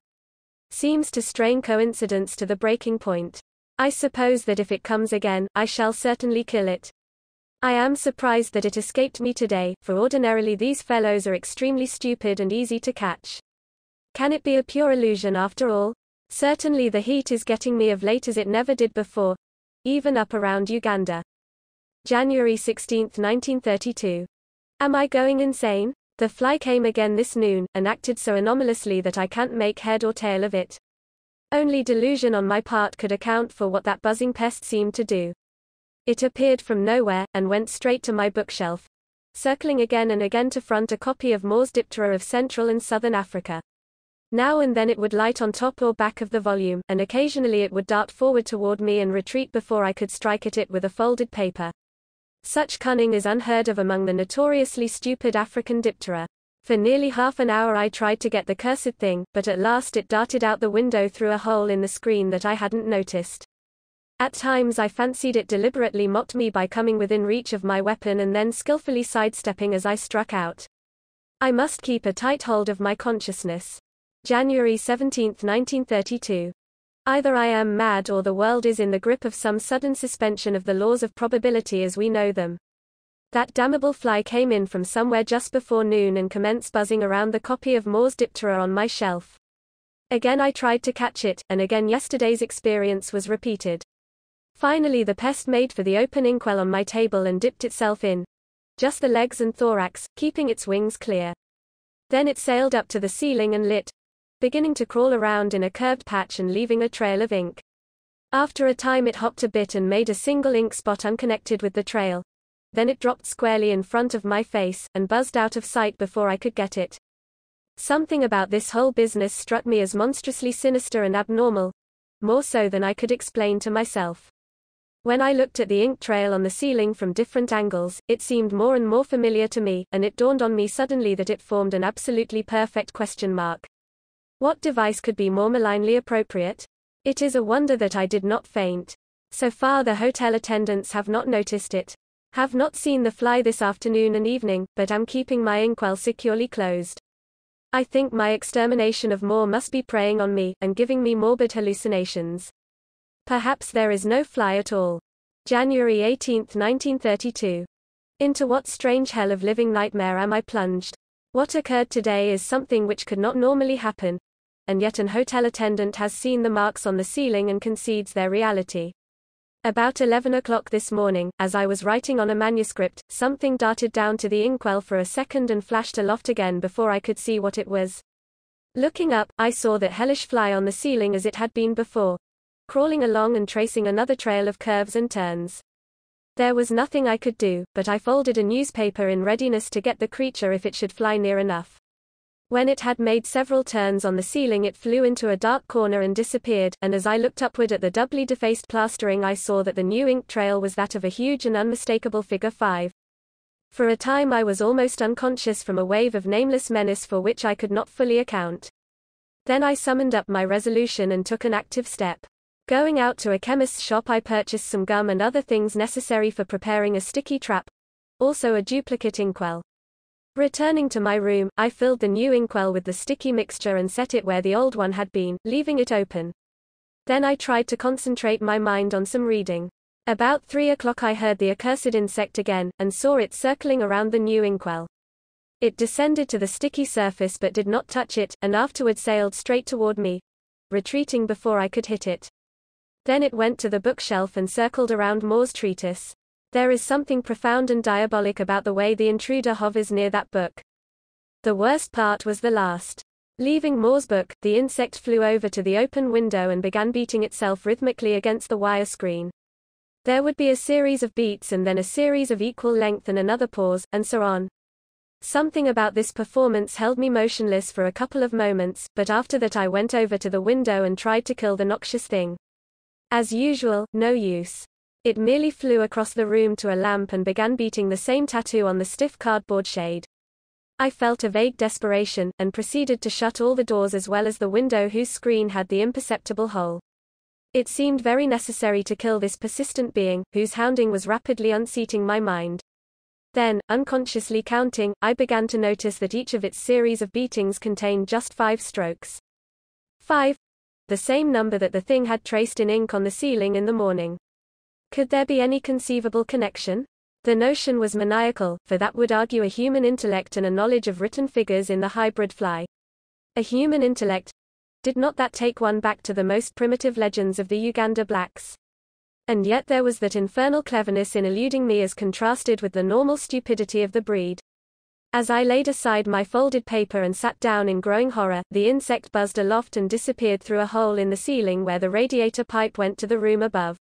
Seems to strain coincidence to the breaking point. I suppose that if it comes again, I shall certainly kill it. I am surprised that it escaped me today, for ordinarily these fellows are extremely stupid and easy to catch. Can it be a pure illusion after all? Certainly the heat is getting me of late as it never did before, even up around Uganda. January 16, 1932. Am I going insane? The fly came again this noon, and acted so anomalously that I can't make head or tail of it. Only delusion on my part could account for what that buzzing pest seemed to do. It appeared from nowhere, and went straight to my bookshelf, circling again and again to front a copy of Moore's Diptera of Central and Southern Africa. Now and then it would light on top or back of the volume, and occasionally it would dart forward toward me and retreat before I could strike at it with a folded paper. Such cunning is unheard of among the notoriously stupid African Diptera. For nearly half an hour I tried to get the cursed thing, but at last it darted out the window through a hole in the screen that I hadn't noticed. At times I fancied it deliberately mocked me by coming within reach of my weapon and then skillfully sidestepping as I struck out. I must keep a tight hold of my consciousness. January 17, 1932. Either I am mad or the world is in the grip of some sudden suspension of the laws of probability as we know them. That damnable fly came in from somewhere just before noon and commenced buzzing around the copy of Moore's Diptera on my shelf. Again I tried to catch it, and again yesterday's experience was repeated. Finally the pest made for the open inkwell on my table and dipped itself in. Just the legs and thorax, keeping its wings clear. Then it sailed up to the ceiling and lit, beginning to crawl around in a curved patch and leaving a trail of ink. After a time it hopped a bit and made a single ink spot unconnected with the trail. Then it dropped squarely in front of my face, and buzzed out of sight before I could get it. Something about this whole business struck me as monstrously sinister and abnormal, more so than I could explain to myself. When I looked at the ink trail on the ceiling from different angles, it seemed more and more familiar to me, and it dawned on me suddenly that it formed an absolutely perfect question mark. What device could be more malignly appropriate? It is a wonder that I did not faint. So far the hotel attendants have not noticed it. Have not seen the fly this afternoon and evening, but am keeping my inkwell securely closed. I think my extermination of Moore must be preying on me, and giving me morbid hallucinations. Perhaps there is no fly at all. January 18, 1932. Into what strange hell of living nightmare am I plunged? What occurred today is something which could not normally happen, and yet an hotel attendant has seen the marks on the ceiling and concedes their reality. About 11 o'clock this morning, as I was writing on a manuscript, something darted down to the inkwell for a second and flashed aloft again before I could see what it was. Looking up, I saw that hellish fly on the ceiling as it had been before, crawling along and tracing another trail of curves and turns. There was nothing I could do, but I folded a newspaper in readiness to get the creature if it should fly near enough. When it had made several turns on the ceiling it flew into a dark corner and disappeared, and as I looked upward at the doubly defaced plastering I saw that the new ink trail was that of a huge and unmistakable figure 5. For a time I was almost unconscious from a wave of nameless menace for which I could not fully account. Then I summoned up my resolution and took an active step. Going out to a chemist's shop I purchased some gum and other things necessary for preparing a sticky trap, also a duplicate inkwell. Returning to my room, I filled the new inkwell with the sticky mixture and set it where the old one had been, leaving it open. Then I tried to concentrate my mind on some reading. About 3 o'clock I heard the accursed insect again, and saw it circling around the new inkwell. It descended to the sticky surface but did not touch it, and afterward sailed straight toward me, retreating before I could hit it. Then it went to the bookshelf and circled around Moore's treatise. There is something profound and diabolic about the way the intruder hovers near that book. The worst part was the last. Leaving Moore's book, the insect flew over to the open window and began beating itself rhythmically against the wire screen. There would be a series of beats and then a series of equal length and another pause, and so on. Something about this performance held me motionless for a couple of moments, but after that I went over to the window and tried to kill the noxious thing. As usual, no use. It merely flew across the room to a lamp and began beating the same tattoo on the stiff cardboard shade. I felt a vague desperation, and proceeded to shut all the doors as well as the window whose screen had the imperceptible hole. It seemed very necessary to kill this persistent being, whose hounding was rapidly unseating my mind. Then, unconsciously counting, I began to notice that each of its series of beatings contained just 5 strokes. 5. the same number that the thing had traced in ink on the ceiling in the morning. Could there be any conceivable connection? The notion was maniacal, for that would argue a human intellect and a knowledge of written figures in the hybrid fly. A human intellect? Did not that take one back to the most primitive legends of the Uganda blacks? And yet there was that infernal cleverness in eluding me as contrasted with the normal stupidity of the breed. As I laid aside my folded paper and sat down in growing horror, the insect buzzed aloft and disappeared through a hole in the ceiling where the radiator pipe went to the room above.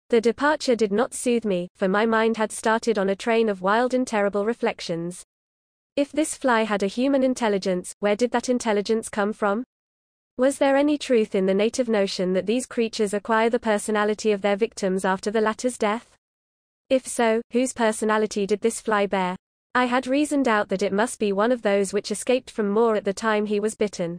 The departure did not soothe me, for my mind had started on a train of wild and terrible reflections. If this fly had a human intelligence, where did that intelligence come from? Was there any truth in the native notion that these creatures acquire the personality of their victims after the latter's death? If so, whose personality did this fly bear? I had reasoned out that it must be one of those which escaped from Moore at the time he was bitten.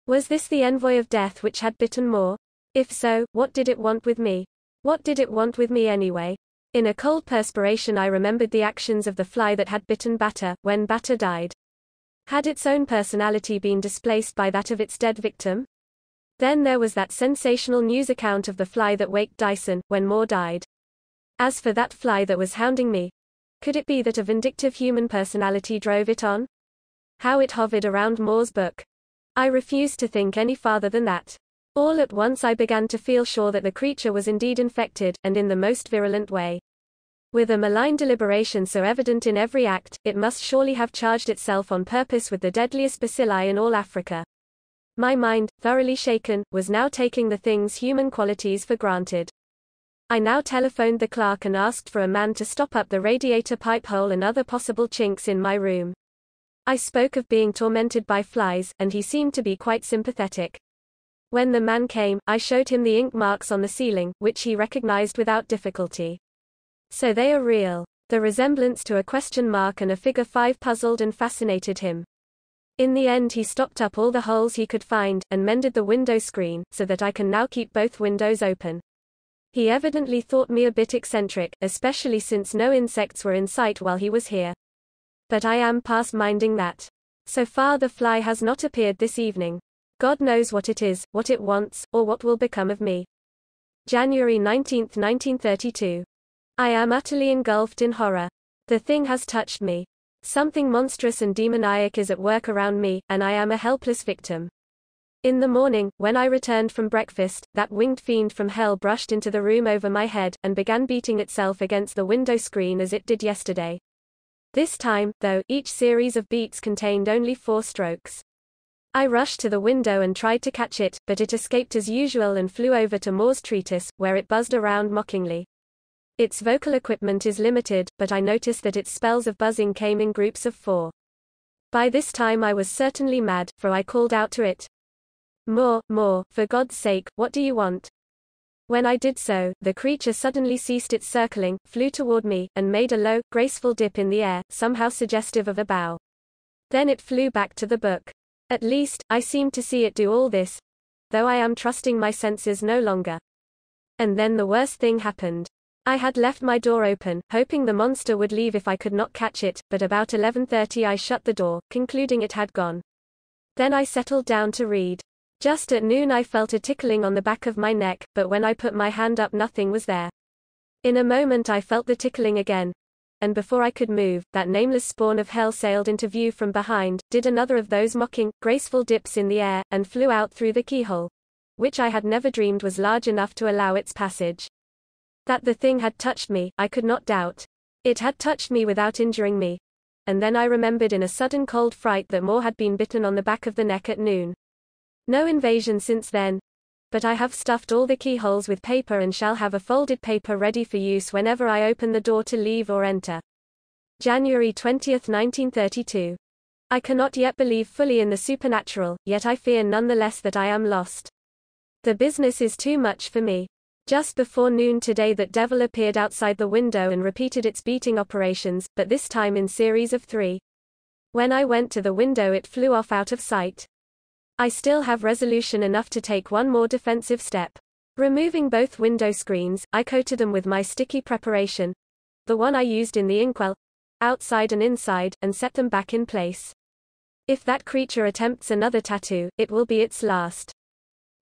Was this the envoy of death which had bitten Moore? If so, what did it want with me? What did it want with me anyway? In a cold perspiration I remembered the actions of the fly that had bitten Batter, when Batter died. Had its own personality been displaced by that of its dead victim? Then there was that sensational news account of the fly that waked Dyson, when Moore died. As for that fly that was hounding me, could it be that a vindictive human personality drove it on? How it hovered around Moore's book. I refused to think any farther than that. All at once I began to feel sure that the creature was indeed infected, and in the most virulent way. With a malign deliberation so evident in every act, it must surely have charged itself on purpose with the deadliest bacilli in all Africa. My mind, thoroughly shaken, was now taking the thing's human qualities for granted. I now telephoned the clerk and asked for a man to stop up the radiator pipe hole and other possible chinks in my room. I spoke of being tormented by flies, and he seemed to be quite sympathetic. When the man came, I showed him the ink marks on the ceiling, which he recognized without difficulty. So they are real. The resemblance to a question mark and a figure 5 puzzled and fascinated him. In the end he stopped up all the holes he could find, and mended the window screen, so that I can now keep both windows open. He evidently thought me a bit eccentric, especially since no insects were in sight while he was here. But I am past minding that. So far the fly has not appeared this evening. God knows what it is, what it wants, or what will become of me. January 19, 1932. I am utterly engulfed in horror. The thing has touched me. Something monstrous and demoniac is at work around me, and I am a helpless victim. In the morning, when I returned from breakfast, that winged fiend from hell brushed into the room over my head, and began beating itself against the window screen as it did yesterday. This time, though, each series of beats contained only 4 strokes. I rushed to the window and tried to catch it, but it escaped as usual and flew over to Moore's treatise, where it buzzed around mockingly. Its vocal equipment is limited, but I noticed that its spells of buzzing came in groups of 4. By this time I was certainly mad, for I called out to it. Moore, Moore, for God's sake, what do you want? When I did so, the creature suddenly ceased its circling, flew toward me, and made a low, graceful dip in the air, somehow suggestive of a bow. Then it flew back to the book. At least, I seemed to see it do all this, though I am trusting my senses no longer. And then the worst thing happened. I had left my door open, hoping the monster would leave if I could not catch it, but about 11:30 I shut the door, concluding it had gone. Then I settled down to read. Just at noon I felt a tickling on the back of my neck, but when I put my hand up nothing was there. In a moment I felt the tickling again, and before I could move, that nameless spawn of hell sailed into view from behind, did another of those mocking, graceful dips in the air, and flew out through the keyhole, which I had never dreamed was large enough to allow its passage. That the thing had touched me, I could not doubt. It had touched me without injuring me. And then I remembered in a sudden cold fright that Moore had been bitten on the back of the neck at noon. No invasion since then. But I have stuffed all the keyholes with paper and shall have a folded paper ready for use whenever I open the door to leave or enter. January 20, 1932. I cannot yet believe fully in the supernatural, yet I fear nonetheless that I am lost. The business is too much for me. Just before noon today that devil appeared outside the window and repeated its beating operations, but this time in series of 3. When I went to the window it flew off out of sight. I still have resolution enough to take one more defensive step. Removing both window screens, I coated them with my sticky preparation, the one I used in the inkwell, outside and inside, and set them back in place. If that creature attempts another tattoo, it will be its last.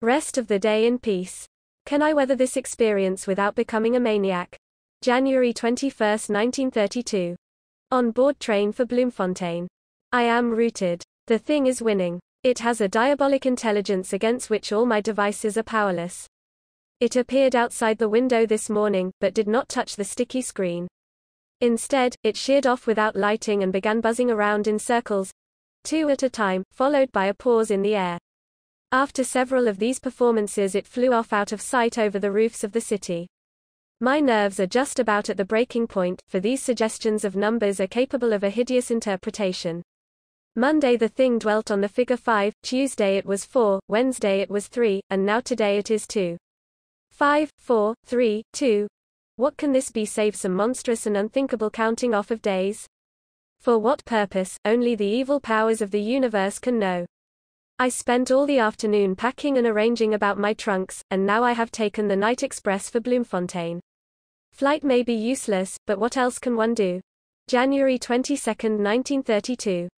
Rest of the day in peace. Can I weather this experience without becoming a maniac? January 21, 1932. On board train for Bloemfontein. I am rooted. The thing is winning. It has a diabolic intelligence against which all my devices are powerless. It appeared outside the window this morning, but did not touch the sticky screen. Instead, it sheared off without lighting and began buzzing around in circles, 2 at a time, followed by a pause in the air. After several of these performances it flew off out of sight over the roofs of the city. My nerves are just about at the breaking point, for these suggestions of numbers are capable of a hideous interpretation. Monday the thing dwelt on the figure 5, Tuesday it was 4, Wednesday it was 3, and now today it is 2. 5, 4, 3, 2. What can this be save some monstrous and unthinkable counting off of days? For what purpose, only the evil powers of the universe can know. I spent all the afternoon packing and arranging about my trunks, and now I have taken the night express for Bloemfontein. Flight may be useless, but what else can one do? January 22, 1932.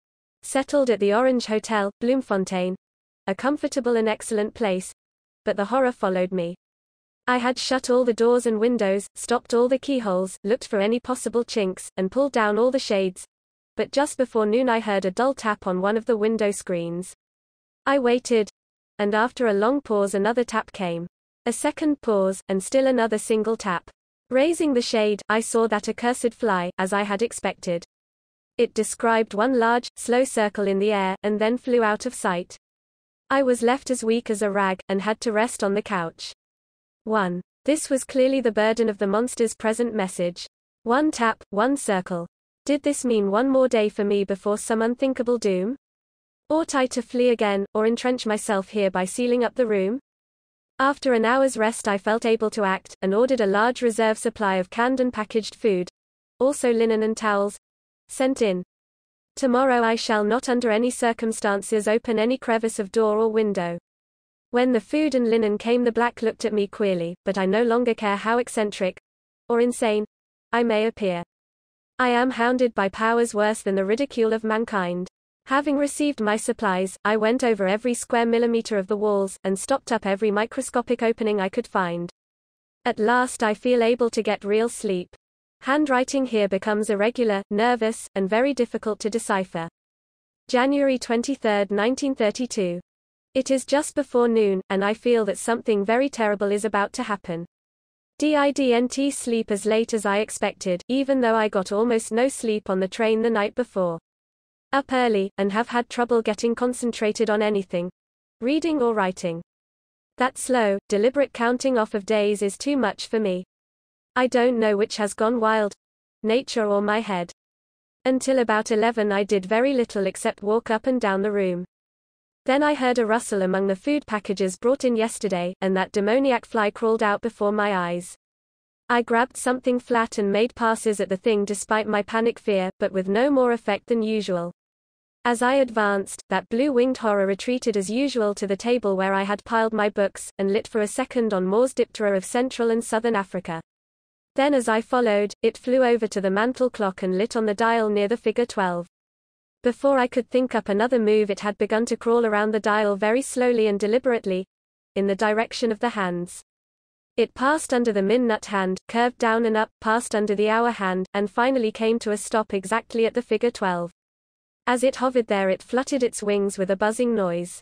Settled at the Orange Hotel, Bloemfontein. A comfortable and excellent place. But the horror followed me. I had shut all the doors and windows, stopped all the keyholes, looked for any possible chinks, and pulled down all the shades. But just before noon I heard a dull tap on one of the window screens. I waited. And after a long pause another tap came. A second pause, and still another single tap. Raising the shade, I saw that accursed fly, as I had expected. It described one large, slow circle in the air, and then flew out of sight. I was left as weak as a rag, and had to rest on the couch. 1. This was clearly the burden of the monster's present message. 1 tap, 1 circle. Did this mean one more day for me before some unthinkable doom? Ought I to flee again, or entrench myself here by sealing up the room? After an hour's rest I felt able to act, and ordered a large reserve supply of canned and packaged food, also linen and towels, sent in. Tomorrow I shall not under any circumstances open any crevice of door or window. When the food and linen came the black looked at me queerly, but I no longer care how eccentric, or insane, I may appear. I am hounded by powers worse than the ridicule of mankind. Having received my supplies, I went over every square millimeter of the walls, and stopped up every microscopic opening I could find. At last I feel able to get real sleep. Handwriting here becomes irregular, nervous, and very difficult to decipher. January 23, 1932. It is just before noon, and I feel that something very terrible is about to happen. Didn't sleep as late as I expected, even though I got almost no sleep on the train the night before. Up early, and have had trouble getting concentrated on anything, reading or writing. That slow, deliberate counting off of days is too much for me. I don't know which has gone wild, nature or my head. Until about 11 I did very little except walk up and down the room. Then I heard a rustle among the food packages brought in yesterday, and that demoniac fly crawled out before my eyes. I grabbed something flat and made passes at the thing despite my panic fear, but with no more effect than usual. As I advanced, that blue-winged horror retreated as usual to the table where I had piled my books, and lit for a second on Moore's Diptera of Central and Southern Africa. Then as I followed, it flew over to the mantel clock and lit on the dial near the figure 12. Before I could think up another move it had begun to crawl around the dial very slowly and deliberately, in the direction of the hands. It passed under the minute hand, curved down and up, passed under the hour hand, and finally came to a stop exactly at the figure 12. As it hovered there it fluttered its wings with a buzzing noise.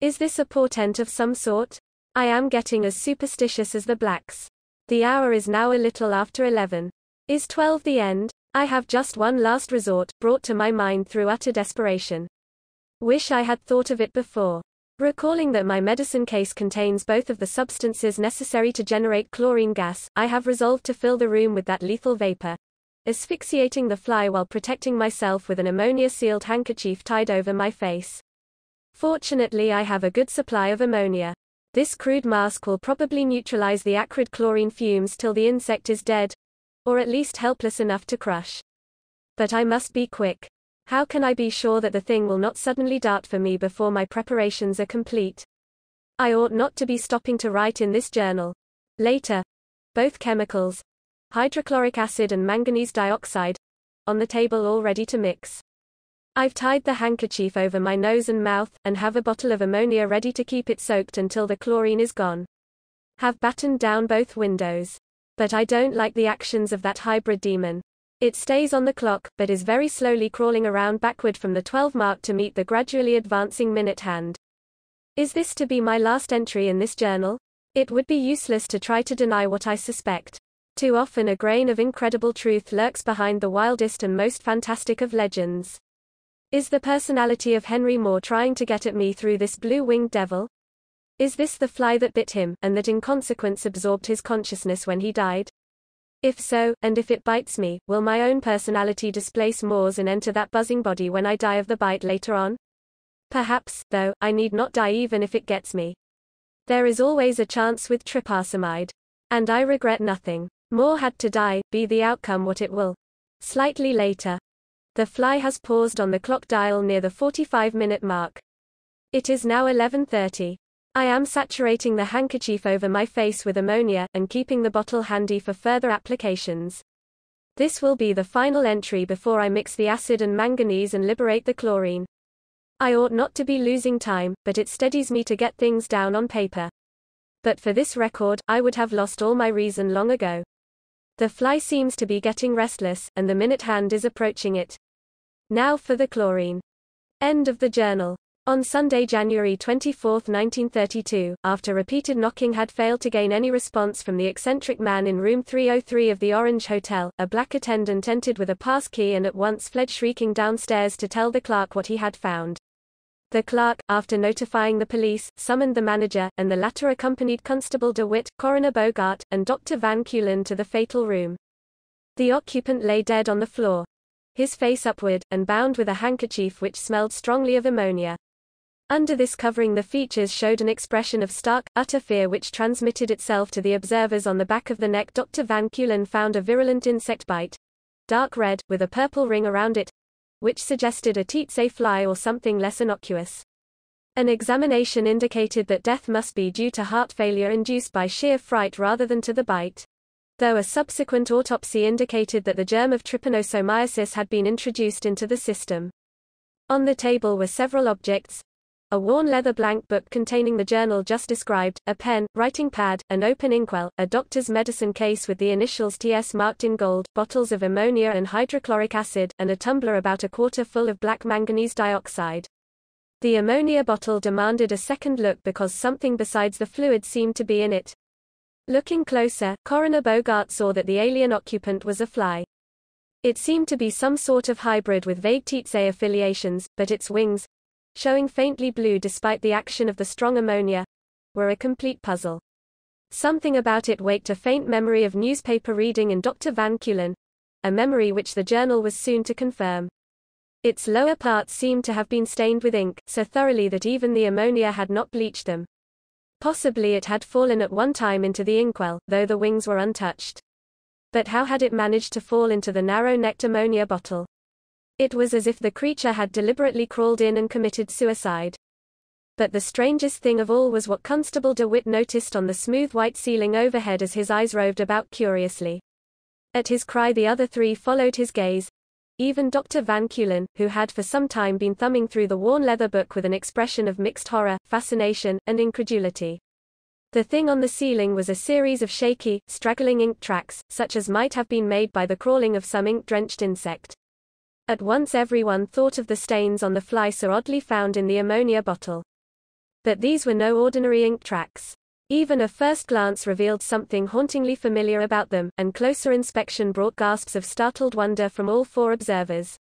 Is this a portent of some sort? I am getting as superstitious as the blacks. The hour is now a little after 11. Is 12 the end? I have just one last resort, brought to my mind through utter desperation. Wish I had thought of it before. Recalling that my medicine case contains both of the substances necessary to generate chlorine gas, I have resolved to fill the room with that lethal vapor, asphyxiating the fly while protecting myself with an ammonia-sealed handkerchief tied over my face. Fortunately I have a good supply of ammonia. This crude mask will probably neutralize the acrid chlorine fumes till the insect is dead, or at least helpless enough to crush. But I must be quick. How can I be sure that the thing will not suddenly dart for me before my preparations are complete? I ought not to be stopping to write in this journal. Later. Both chemicals, hydrochloric acid and manganese dioxide, on the table all ready to mix. I've tied the handkerchief over my nose and mouth, and have a bottle of ammonia ready to keep it soaked until the chlorine is gone. Have battened down both windows. But I don't like the actions of that hybrid demon. It stays on the clock, but is very slowly crawling around backward from the 12 mark to meet the gradually advancing minute hand. Is this to be my last entry in this journal? It would be useless to try to deny what I suspect. Too often a grain of incredible truth lurks behind the wildest and most fantastic of legends. Is the personality of Henry Moore trying to get at me through this blue-winged devil? Is this the fly that bit him, and that in consequence absorbed his consciousness when he died? If so, and if it bites me, will my own personality displace Moore's and enter that buzzing body when I die of the bite later on? Perhaps, though, I need not die even if it gets me. There is always a chance with trypanosamide. And I regret nothing. Moore had to die, be the outcome what it will. Slightly later. The fly has paused on the clock dial near the 45-minute mark. It is now 11:30. I am saturating the handkerchief over my face with ammonia, and keeping the bottle handy for further applications. This will be the final entry before I mix the acid and manganese and liberate the chlorine. I ought not to be losing time, but it steadies me to get things down on paper. But for this record, I would have lost all my reason long ago. The fly seems to be getting restless, and the minute hand is approaching it. Now for the chlorine. End of the journal. On Sunday, January 24, 1932, after repeated knocking had failed to gain any response from the eccentric man in room 303 of the Orange Hotel, a black attendant entered with a pass key and at once fled shrieking downstairs to tell the clerk what he had found. The clerk, after notifying the police, summoned the manager, and the latter accompanied Constable DeWitt, Coroner Bogart, and Dr. Van Keulen to the fatal room. The occupant lay dead on the floor, his face upward, and bound with a handkerchief which smelled strongly of ammonia. Under this covering the features showed an expression of stark, utter fear which transmitted itself to the observers on the back of the neck. Dr. Van Keulen found a virulent insect bite, dark red, with a purple ring around it, which suggested a tsetse fly or something less innocuous. An examination indicated that death must be due to heart failure induced by sheer fright rather than to the bite, though a subsequent autopsy indicated that the germ of trypanosomiasis had been introduced into the system. On the table were several objects: a worn leather blank book containing the journal just described, a pen, writing pad, an open inkwell, a doctor's medicine case with the initials TS marked in gold, bottles of ammonia and hydrochloric acid, and a tumbler about a quarter full of black manganese dioxide. The ammonia bottle demanded a second look because something besides the fluid seemed to be in it. Looking closer, Coroner Bogart saw that the alien occupant was a fly. It seemed to be some sort of hybrid with vague tsetse affiliations, but its wings, showing faintly blue despite the action of the strong ammonia, were a complete puzzle. Something about it waked a faint memory of newspaper reading in Dr. Van Keulen, a memory which the journal was soon to confirm. Its lower parts seemed to have been stained with ink, so thoroughly that even the ammonia had not bleached them. Possibly it had fallen at one time into the inkwell, though the wings were untouched. But how had it managed to fall into the narrow-necked ammonia bottle? It was as if the creature had deliberately crawled in and committed suicide. But the strangest thing of all was what Constable DeWitt noticed on the smooth white ceiling overhead as his eyes roved about curiously. At his cry the other three followed his gaze, even Dr. Van Keulen, who had for some time been thumbing through the worn leather book with an expression of mixed horror, fascination, and incredulity. The thing on the ceiling was a series of shaky, straggling ink tracks, such as might have been made by the crawling of some ink-drenched insect. At once everyone thought of the stains on the fly so oddly found in the ammonia bottle. But these were no ordinary ink tracks. Even a first glance revealed something hauntingly familiar about them, and closer inspection brought gasps of startled wonder from all four observers.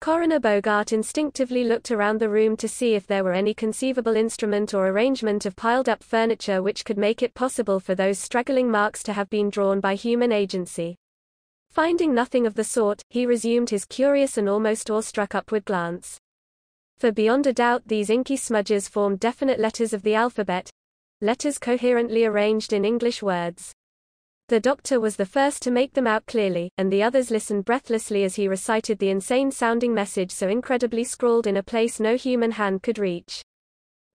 Coroner Bogart instinctively looked around the room to see if there were any conceivable instrument or arrangement of piled-up furniture which could make it possible for those straggling marks to have been drawn by human agency. Finding nothing of the sort, he resumed his curious and almost awestruck upward glance. For beyond a doubt these inky smudges formed definite letters of the alphabet, letters coherently arranged in English words. The doctor was the first to make them out clearly, and the others listened breathlessly as he recited the insane-sounding message so incredibly scrawled in a place no human hand could reach.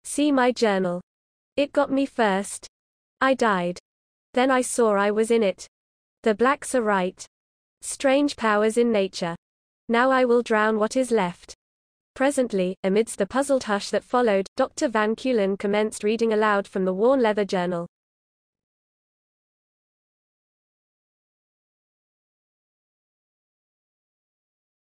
See my journal. It got me first. I died. Then I saw I was in it. The blacks are right. Strange powers in nature. Now I will drown what is left. Presently, amidst the puzzled hush that followed, Dr. Van Keulen commenced reading aloud from the worn leather journal.